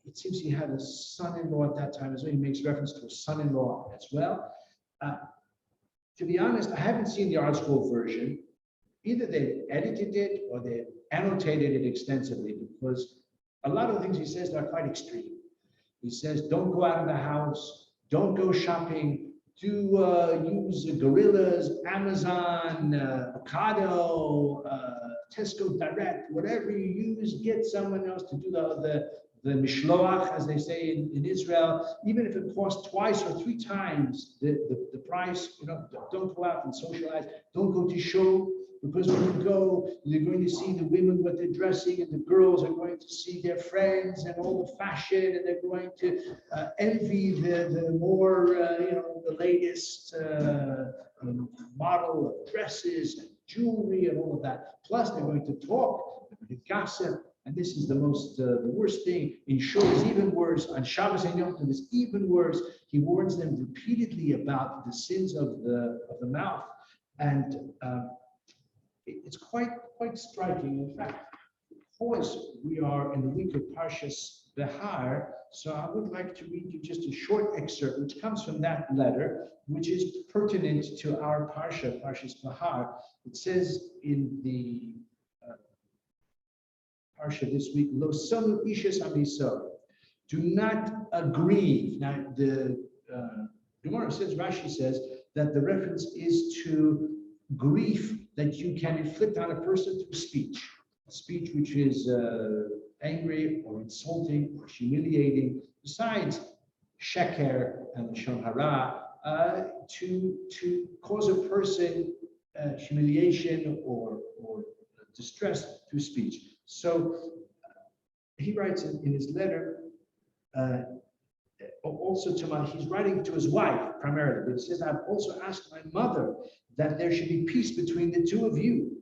It seems he had a son-in-law at that time as well. He makes reference to a son-in-law as well. To be honest, I haven't seen the Art School version. Either they edited it or they annotated it extensively, because a lot of the things he says are quite extreme. He says, don't go out of the house, don't go shopping, use gorillas, Amazon, Ocado, Tesco Direct, whatever you use, get someone else to do the mishloach, as they say in Israel, even if it costs 2 or 3 times the price. Don't go out and socialize, don't go to show. Because when you go, you're going to see the women, what they're dressing, and the girls are going to see their friends and all the fashion, and they're going to envy the more, the latest model of dresses and jewelry and all of that. Plus, they're going to talk, they're going to gossip, and this is the worst thing. In Shul is even worse. On Shabbos and Yom Tov is even worse. He warns them repeatedly about the sins of the mouth, and it's quite striking. In fact, because we are in the week of Parshas Behar, so I would like to read you just a short excerpt, which comes from that letter, which is pertinent to our Parsha, Parshas Behar. It says in the Parsha this week, Lo sonu ishes amiso. Do not grieve. Now, the Gemara says, Rashi says, that the reference is to grief that you can inflict on a person through speech which is angry or insulting or humiliating, besides sheker and lashon hara, to cause a person humiliation or distress through speech. So he writes in his letter, also he's writing to his wife primarily, but he says, I've also asked my mother that there should be peace between the two of you,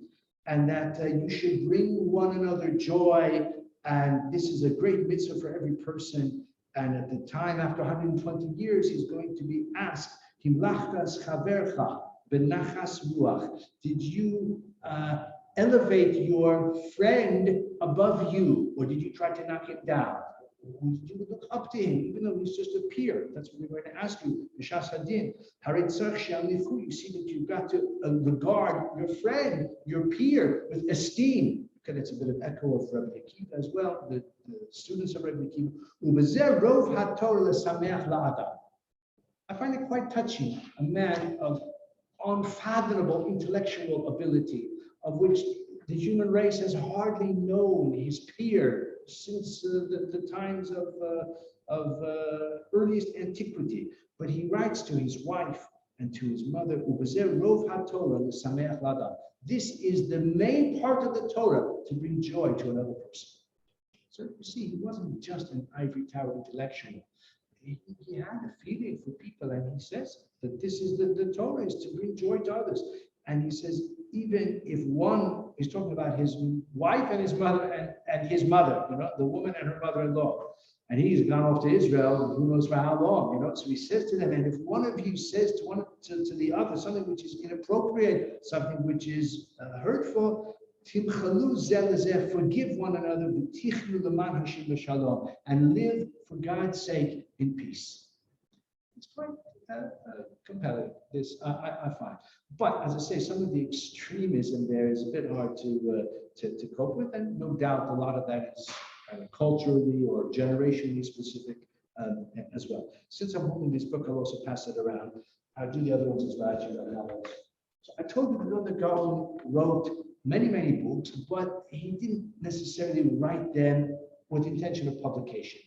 and that you should bring one another joy. And this is a great mitzvah for every person. And at the time, after 120 years, he's going to be asked, Himlachtas chavercha benachas ruach. Did you elevate your friend above you, or did you try to knock him down? Did you look up to him, even though he's just a peer? That's what we're going to ask you. You see that you've got to regard your friend, your peer, with esteem. Okay, that's a bit of echo of Rabbi Akiva as well, the students of Rabbi Akiva. I find it quite touching, a man of unfathomable intellectual ability, of which the human race has hardly known his peer since the times of earliest antiquity. But he writes to his wife and to his mother, "Rov HaTorah l'sameach l'adam." This is the main part of the Torah, to bring joy to another person. So you see, he wasn't just an ivory tower intellectual. He had a feeling for people, and he says that this is the Torah is to bring joy to others. And he says, even if one is talking about his wife and his mother and his mother, the woman and her mother-in-law, and he's gone off to Israel, who knows for how long, So he says to them, and if one of you says to the other something which is inappropriate, something which is hurtful, forgive one another, and live for God's sake in peace. It's quite compelling, this I find. But as I say, some of the extremism there is a bit hard to cope with, and no doubt a lot of that is kind of culturally or generationally specific as well. Since I'm holding this book, I'll also pass it around. I'll do the other ones as well. So I told you that Gaon wrote many books, but he didn't necessarily write them with the intention of publication.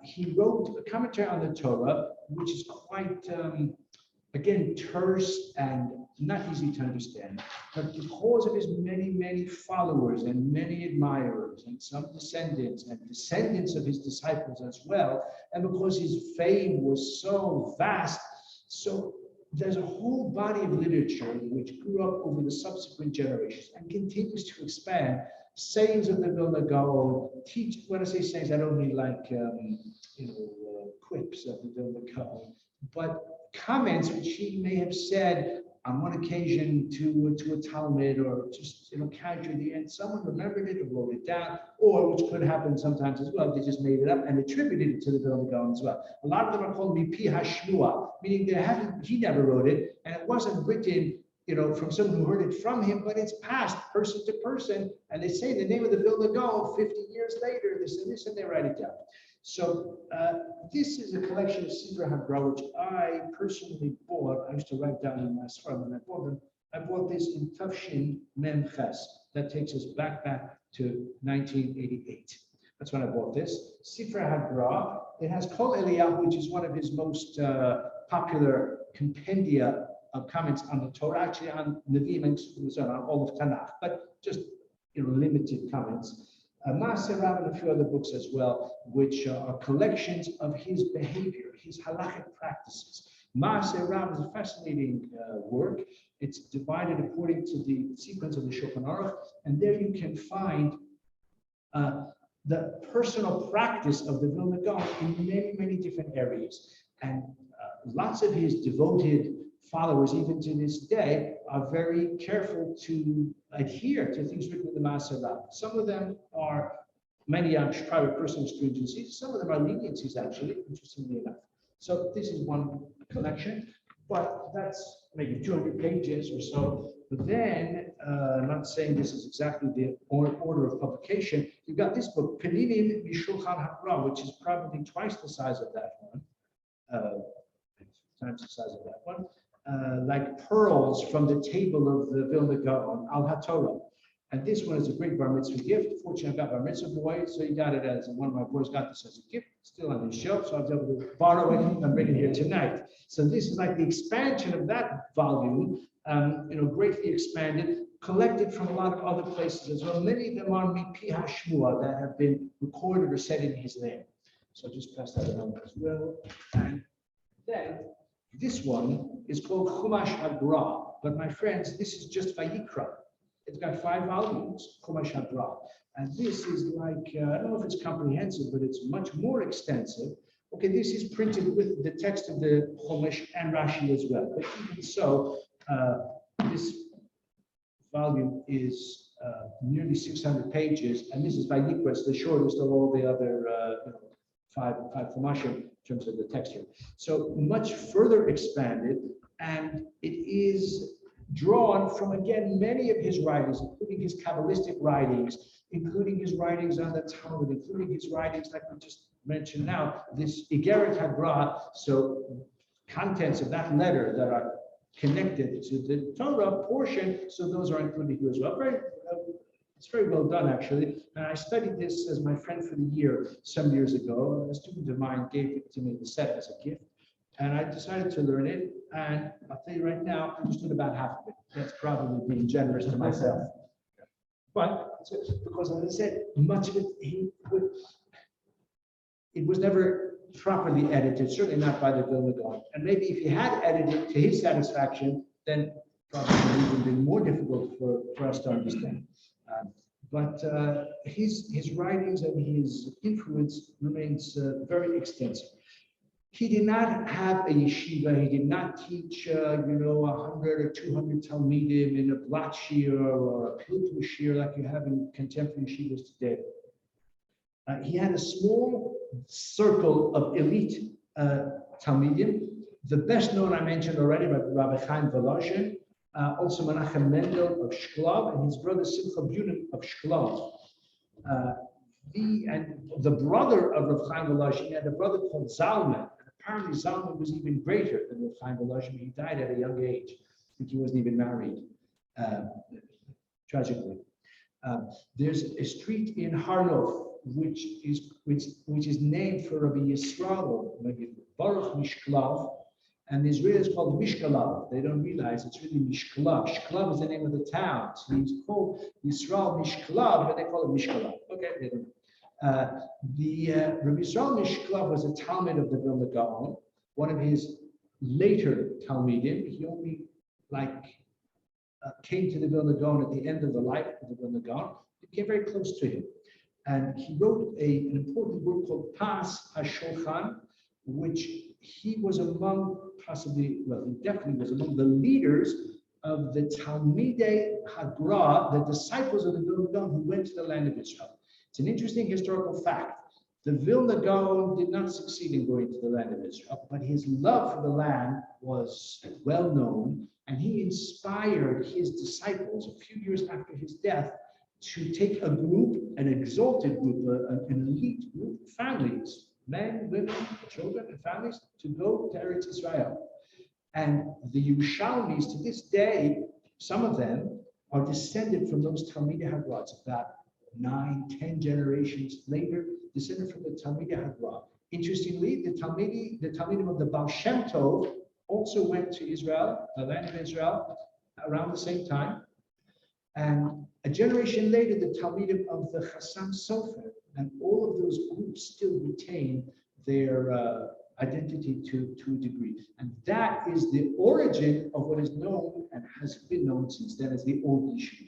He wrote a commentary on the Torah, which is quite, again, terse and not easy to understand. But because of his many followers and many admirers and some descendants and descendants of his disciples as well, and because his fame was so vast, so there's a whole body of literature which grew up over the subsequent generations and continues to expand. Sayings of the Vilna Gaon, when I say sayings, I don't mean like quips of the Vilna Gaon, but comments which he may have said on one occasion to a Talmud, or just casually, and someone remembered it or wrote it down, or which could happen sometimes as well, they just made it up and attributed it to the Vilna Gaon as well. A lot of them are called mipi hashmua, meaning he never wrote it, and it wasn't written from someone who heard it from him, but it's passed person to person, and they say the name of the Vilna Gaon 50 years later, this, and they write it down. So this is a collection of Sifrei HaGra, which I personally bought. I used to write down in my Sfarim, and I bought them. I bought this in Tafshin Mem Ches. That takes us back to 1988. That's when I bought this. Sifrei HaGra. It has Kol Eliyahu, which is one of his most popular compendia of comments on the Torah, actually on Nevi'im and on all of Tanakh, but just limited comments. Maaseh Rav and a few other books as well, which are collections of his behavior, his halachic practices. Maaseh Rav is a fascinating work. It's divided according to the sequence of the Shulchan Aruch, and there you can find the personal practice of the Vilna Gaon in many different areas. And lots of his devoted followers, even to this day, are very careful to adhere to things written in the Maaseh Rav. Some of them are many private personal stringencies. Some of them are leniencies, actually, interestingly enough. So this is one collection, but that's maybe 200 pages or so. But then, I'm not saying this is exactly the order of publication. You've got this book, Peninim Mishulchan HaGra, which is probably twice the size of that one. Times the size of that one. Like pearls from the table of the Vilna Gaon, Al HaTorah. And this one is a great bar mitzvah gift. Fortunately, I got bar mitzvah boy, so he got it as one of my boys got this as a gift, still on his shelf, so I was able to borrow it and bring it here tonight. So this is like the expansion of that volume, greatly expanded, collected from a lot of other places as well. Many of them are mipi hashmua that have been recorded or said in his name. So I'll just pass that around as well. And then this one is called Chumash HaGra, but my friends, this is just Vayikra. It's got 5 volumes, Chumash HaGra. And this is like, I don't know if it's comprehensive, but it's much more extensive. Okay, this is printed with the text of the Chumash and Rashi as well. But even so, this volume is nearly 600 pages, and this is Vayikra. It's the shortest of all the other 5 Chumashim in terms of the texture. So much further expanded, and it is drawn from, again, many of his writings, including his Kabbalistic writings, including his writings on the Talmud, including his writings like we just mentioned now, this Igeret HaGra, so contents of that letter that are connected to the Torah portion, so those are included here as well. Very It's very well done, actually. And I studied this as my friend for the year some years ago. A student of mine gave it to me, the set, as a gift. And I decided to learn it. And I'll tell you right now, I understood about half of it. That's probably being generous to myself. But because, as I said, much of it, it was never properly edited, certainly not by the Vilna Gaon. And maybe if he had edited to his satisfaction, then probably it would have been more difficult for us to understand. But his writings and his influence remains very extensive. He did not have a yeshiva. He did not teach, 100 or 200 talmidim in a block shir or a pilpul shir like you have in contemporary yeshivas today. He had a small circle of elite talmidim. The best known I mentioned already, Rabbi Chaim Volozhin, also Menachem Mendel of Shklov, and his brother Simcha Bunin of Shklov. The brother of Rav Chaim Volozhin had a brother called Zalman. Apparently, Zalman was even greater than Rav Chaim Volozhin. He died at a young age. I think he wasn't even married, tragically. There's a street in Harlov which is named for Rabbi Yisrael Baruch Mishklav, and the Israelis call it Mishkalav. They don't realize it's really Mishkalav. Shklav is the name of the town, so he's called Yisrael Mishkalav, but they call it Mishkalav. Okay, they don't. Rabbi Yisrael Mishklav was a Talmud of the Vilna Gaon, one of his later Talmidim. He only came to the Vilna Gaon at the end of the life of the Vilna Gaon. He came very close to him. And he wrote an important work called Pas HaShulchan, which he was among, he definitely was among the leaders of the Talmidei Hagra, the disciples of the Vilna Gaon who went to the land of Israel. It's an interesting historical fact. The Vilna Gaon did not succeed in going to the land of Israel, but his love for the land was well known, and he inspired his disciples a few years after his death to take a group, an exalted group, an elite group, families, men, women, children, and families, to go to Eretz Israel. And the Yerushalmis, to this day, some of them are descended from those Talmidei Hagra. About 9-10 generations later, descended from the Talmidei Hagra. Interestingly, the Talmidim of the Baal Shem Tov also went to Israel, the land of Israel, around the same time. And a generation later, the Talmidim of the Chassam Sofer, and all of those groups still retain their identity to a degree. And that is the origin of what is known and has been known since then as the Old Yishuv.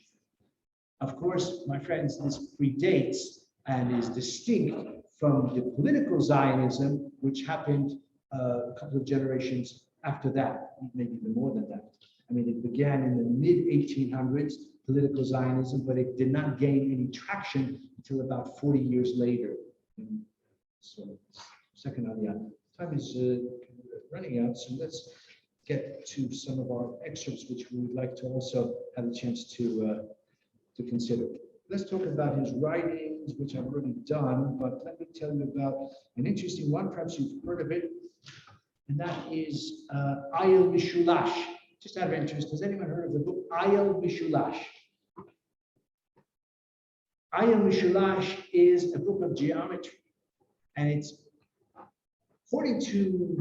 Of course, my friends, this predates and is distinct from the political Zionism, which happened a couple of generations after that, maybe even more than that. I mean, it began in the mid-1800s, political Zionism, but it did not gain any traction until about 40 years later. So, second on the other. Time is running out, so let's get to some of our excerpts, which we would like to also have a chance to consider. Let's talk about his writings, which I've already done, but let me tell you about an interesting one. Perhaps you've heard of it, and that is Ayel Mishulash. Just out of interest, has anyone heard of the book Ayel Mishulash? Ayel Mishulash is a book of geometry, and it's according to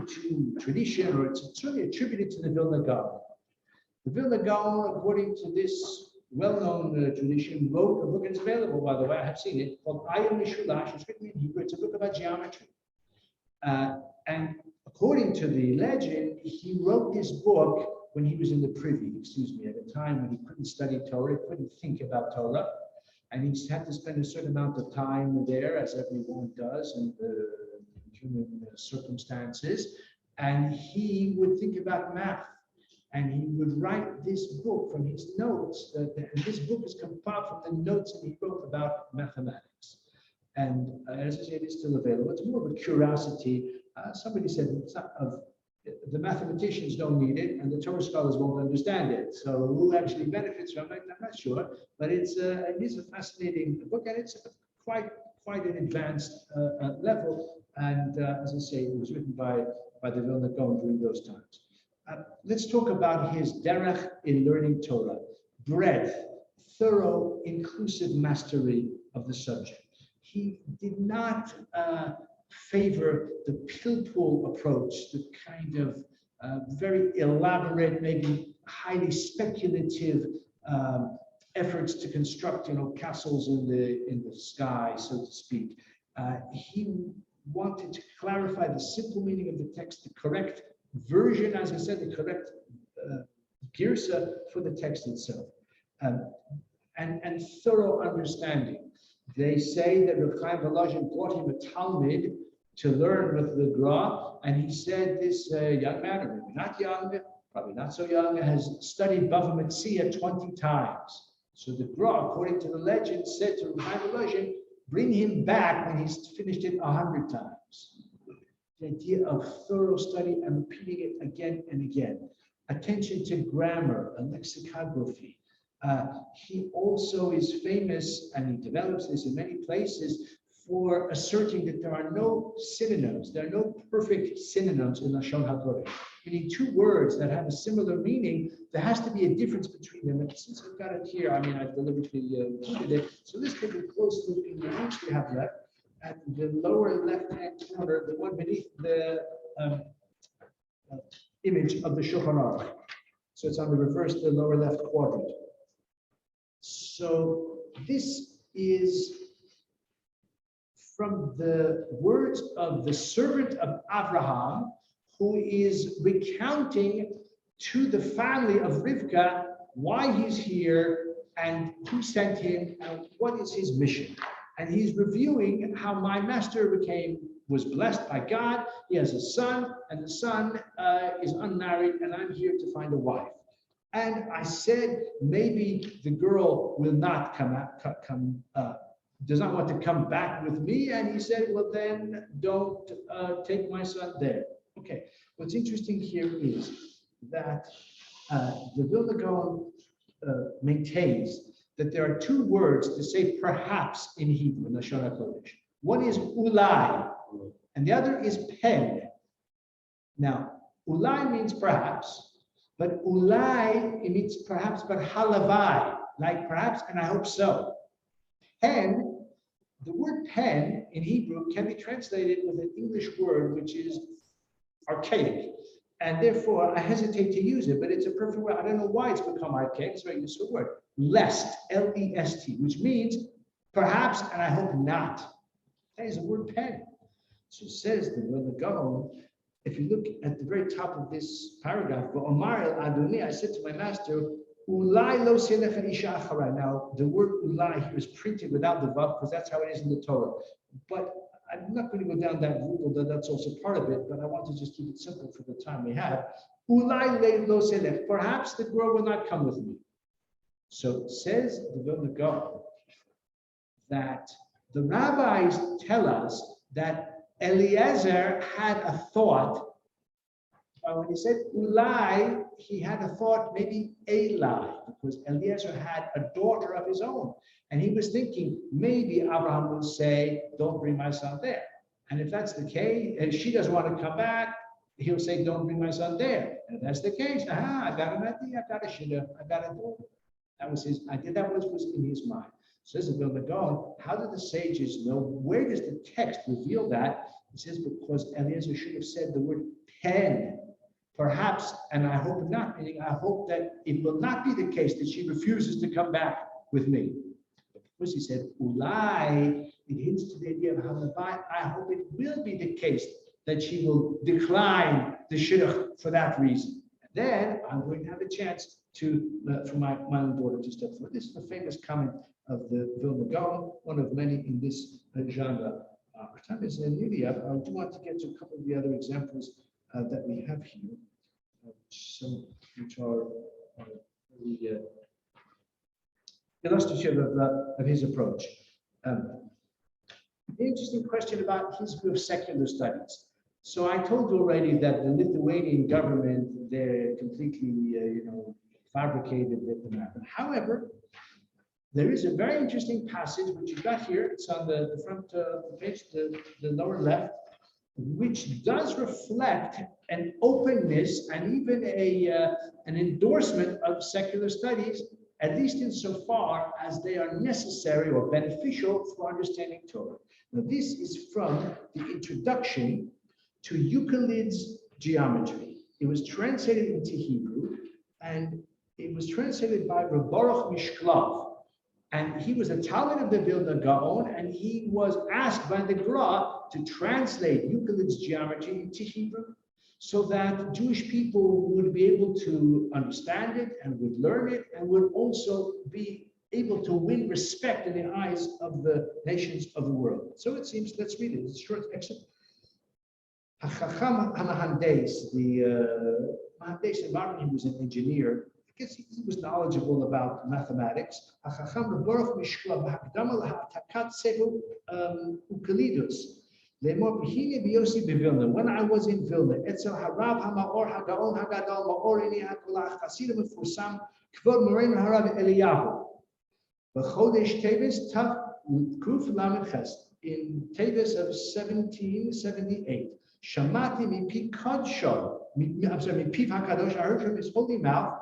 tradition, or it's certainly attributed to the Vilna Gaon. The Vilna Gaon, according to this well-known tradition, wrote a book, and it's available, by the way, I have seen it, called Ayel Mishulash. It's written in Hebrew. It's a book about geometry. And according to the legend, he wrote this book when he was in the privy, at a time when he couldn't study Torah, couldn't think about Torah, and he had to spend a certain amount of time there, as everyone does in the human circumstances, and he would think about math, and he would write this book from his notes, and this book is compiled from the notes that he wrote about mathematics. And as I said, it's still available. It's more of a curiosity. Somebody said it's not the mathematicians don't need it, and the Torah scholars won't understand it. So who actually benefits from it? I'm not sure, but it is a fascinating book, and it's quite an advanced level. And as I say, it was written by the Vilna Gaon during those times. Let's talk about his derech in learning Torah, breadth, thorough, inclusive mastery of the subject. He did not favor the pill-pool approach, the kind of very elaborate, maybe highly speculative efforts to construct, castles in the sky, so to speak. He wanted to clarify the simple meaning of the text, the correct version, as I said, the correct girsa for the text itself, and thorough understanding. They say that Rav Chaim Volozhin brought him a Talmud to learn with the Gra, and he said this young man, or maybe not young, probably not so young, has studied Bava Metzia 20 times. So the Gra, according to the legend, said to Rav Chaim Volozhin, bring him back when he's finished it 100 times. The idea of thorough study and repeating it again and again. Attention to grammar and lexicography. He also is famous, and he develops this in many places, for asserting that there are no synonyms, there are no perfect synonyms in Lashon HaKodesh. Meaning two words that have a similar meaning, there has to be a difference between them. And since I've got it here, I've deliberately included it. So let's take a close look in the inch we have left. At the lower left-hand corner, the one beneath the image of the Shulchan Aruch. So it's on the reverse, the lower left quadrant. So this is from the words of the servant of Abraham, who is recounting to the family of Rivka why he's here and who sent him and what is his mission. And he's reviewing how my master was blessed by God. He has a son, and the son is unmarried, and I'm here to find a wife. And I said, maybe the girl will not does not want to come back with me. And he said, well, then don't take my son there. Okay, what's interesting here is that the Vilna Gaon maintains that there are two words to say perhaps in Hebrew, in Lashon HaKodesh. One is ulai, and the other is pen. Now, ulai means perhaps, but ulai, it means perhaps, but halavai, like perhaps, and I hope so. Pen, the word pen in Hebrew can be translated with an English word which is archaic, and therefore I hesitate to use it, but it's a perfect word. I don't know why it's become archaic. It's a very useful word. Lest, L-E-S-T, which means perhaps, and I hope not. That is the word pen. So it says the Vilna Gaon, if you look at the very top of this paragraph, Omar el Adoni, I said to my master, Ulai lo selech isha achara. Now, the word ulai here is printed without the vav because that's how it is in the Torah. But I'm not going to go down that route, although that's also part of it, but I want to just keep it simple for the time we have. Ulai lo selech. Perhaps the girl will not come with me. So says the Vilna Gaon that the rabbis tell us that Eliezer had a thought. When he said ulai, he had a thought maybe Eli, because Eliezer had a daughter of his own. And he was thinking maybe Abraham will say, don't bring my son there. And if that's the case, and she doesn't want to come back, he'll say, don't bring my son there. And if that's the case, I got an idea, I got a shidduch, I got a daughter. That was his idea, that was in his mind. Says the Vilna Gaon, how do the sages know? Where does the text reveal that? It says because Eliezer should have said the word pen. Perhaps, and I hope not, meaning I hope that it will not be the case that she refuses to come back with me. But because he said ulai, it hints to the idea of halavai. I hope it will be the case that she will decline the shidduch for that reason. And then I'm going to have a chance to for my own daughter to step forward. This is the famous comment of the Vilna Gaon, one of many in this genre. Our time is nearly up. I do want to get to a couple of the other examples that we have here, which are really illustrative of his approach. An interesting question about his view of secular studies. So I told you already that the Lithuanian government, they're completely, fabricated the map. However, there is a very interesting passage which you got here. It's on the front page, the lower left, which does reflect an openness and even an endorsement of secular studies. at least insofar as they are necessary or beneficial for understanding Torah. Now, this is from the introduction to Euclid's geometry. It was translated into Hebrew, and it was translated by Baruch Mishklav. And he was a Talmud of the Vilna Gaon, and he was asked by the Gra to translate Euclid's geometry into Hebrew so that Jewish people would be able to understand it and would learn it and would also be able to win respect in the eyes of the nations of the world. So it seems, let's read it. It's a short excerpt. Hachacham HaMahandes, the Mahandes in Martin, he was an engineer. I guess he was knowledgeable about mathematics. Hachacham Baruch Mishklav Hakdama LaHatakat Sehu Ukalidus. When I was in Vilna, Etzel Harav Hamaor Hagaon Hagadol Maorini Hakolach Hasidim Fursam Kvod Morein Harav Eliyahu. B'chodesh Tevis Tav Kuf Lamed Ches in Tevis of 1778. Shamati Mipi Kadsho. I'm sorry, Mipi Hakadosh. I heard from his holy mouth.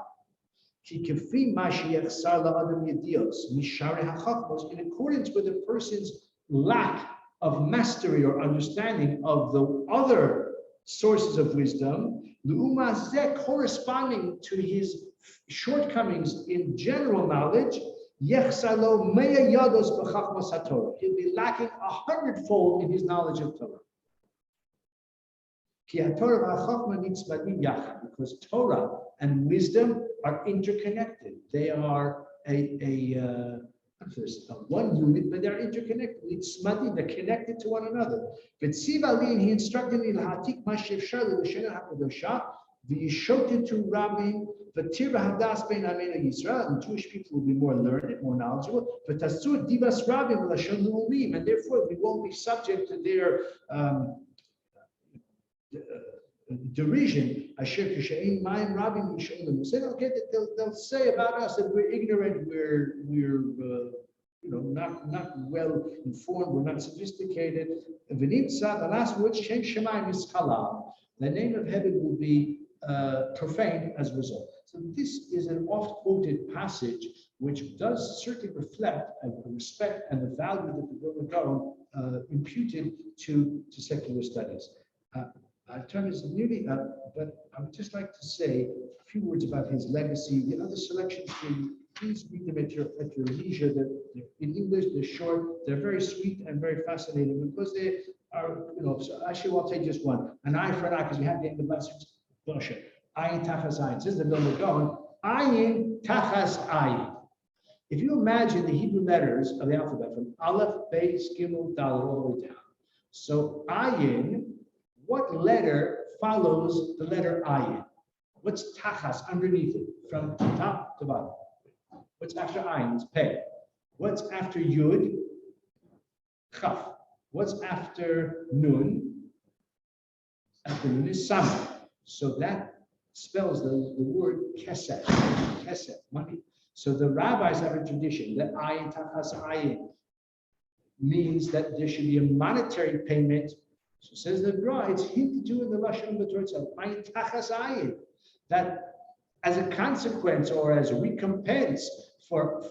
Ki Kefri Mashiach Sar LaAdam Yedios Mishare HaChachmos, in accordance with a person's lack of mastery or understanding of the other sources of wisdom, corresponding to his shortcomings in general knowledge, he'll be lacking 100-fold in his knowledge of Torah. Because Torah and wisdom are interconnected. They are one unit, but they're interconnected. It's smadi, they're connected to one another. But Sivalin, he instructed me the Yishoted to Rabbi, but Tira Hadas Ben Amena Yisrael, and Jewish people will be more learned, more knowledgeable. But Tasur Divas Rabbi Lashon Lu'umim, and therefore we won't be subject to their derision. Asher Kishain Mayim Rabbi Misholim. Say, okay, they'll say about us that we're ignorant, we're not well informed, we're not sophisticated. The last word, Shem Shemayim is Halal. The name of heaven will be profaned as a result. So this is an oft-quoted passage which does certainly reflect the respect and the value that the Vilna Gaon imputed to secular studies. Our time is nearly up, but I would just like to say a few words about his legacy. The other selections, please read them at your leisure. They're in English, they're short, they're very sweet and very fascinating because they are, so actually I'll take just one. An eye for an eye, because we have the end of last bullshit. Ayin tachas ayin. This is the Vilna Gaon. Ayin tachas ayin. If you imagine the Hebrew letters of the alphabet from Aleph, Beis, Gimel, Dalet, all the way down. So ayin, what letter follows the letter ayin? What's tachas underneath it, from top to bottom? What's after ayin? It's pei. What's after yud? Chaf. What's after nun? After nun is samach. So that spells the word kesef. Kesef, money. So the rabbis have a tradition that ayin tachas ayin means that there should be a monetary payment. So says the Gra, it's hinted to in the Lashon of the Torah itself, ayin tachas ayin, that as a consequence or as a recompense for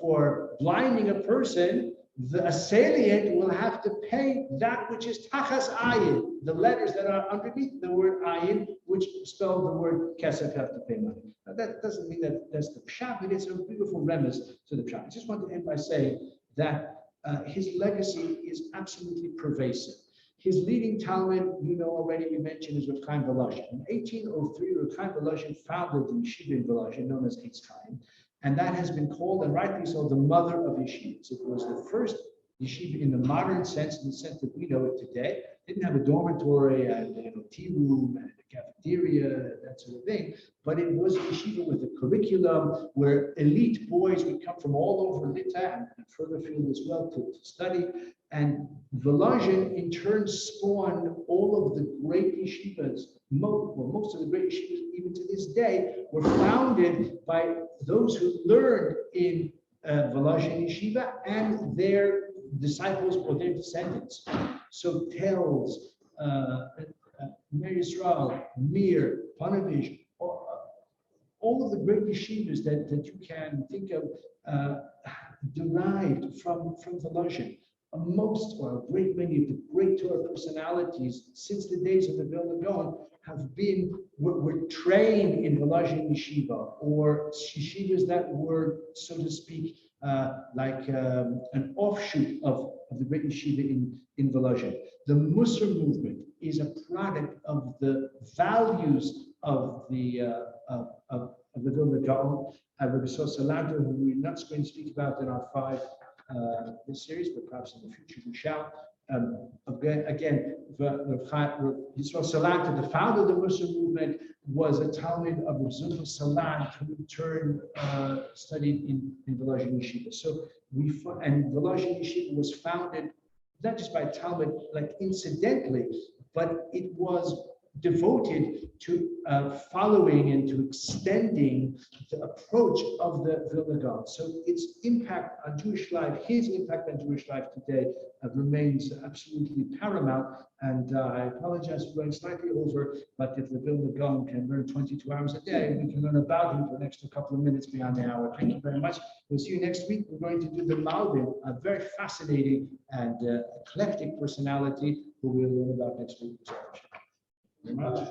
blinding a person, the assailant will have to pay that which is tachas ayin, the letters that are underneath the word ayin, which spell the word kesef, have to pay money. Now that doesn't mean that that's the pshat, but it's a beautiful remiss to the pshat. I just want to end by saying that his legacy is absolutely pervasive. His leading Talmud, already we mentioned, is Rav Chaim Volozhin. In 1803, Rav Chaim Volozhin founded the yeshiva in Volozhin, known as Eitz Chaim, and that has been called, and rightly so, the mother of yeshivas. It was the first yeshiva in the modern sense, in the sense that we know it today. It didn't have a dormitory and tea room and a cafeteria, that sort of thing, but it was a yeshiva with a curriculum where elite boys would come from all over Lita and further afield as well to study. And Volozhin in turn spawned all of the great yeshivas. Most of the great yeshivas, even to this day, were founded by those who learned in Volozhin yeshiva and their disciples or their descendants. So Telz, Meir Yisrael, Mir, Panovich, all all of the great yeshivas that you can think of derived from Volozhin. Most or a great many of the great Torah personalities since the days of the Vilna Gaon were trained in Volozhin yeshiva, or yeshivas that were, so to speak, like an offshoot of the great yeshiva in Volozhin. The Musar movement is a product of the values of the Vilna Gaon. Rabbi Sosalanter, who we're not going to speak about in our 5 this series, but perhaps in the future we shall. Again, Yisrael Salanter, the founder of the Musar movement, was a Talmud of Rabbi Zilpa Salant, who in turn studied in Volozhin Yeshiva. So and Volozhin Yeshiva was founded not just by Talmud, like incidentally, but it was devoted to following and to extending the approach of the Vilna Gaon. So its impact on Jewish life, his impact on Jewish life today remains absolutely paramount. And I apologize for going slightly over, but if the Vilna Gaon can learn 22 hours a day, we can learn about him for the next couple of minutes beyond the hour. Thank you very much. We'll see you next week. We're going to do the Malbim, a very fascinating and eclectic personality who we'll learn about next week. Very much.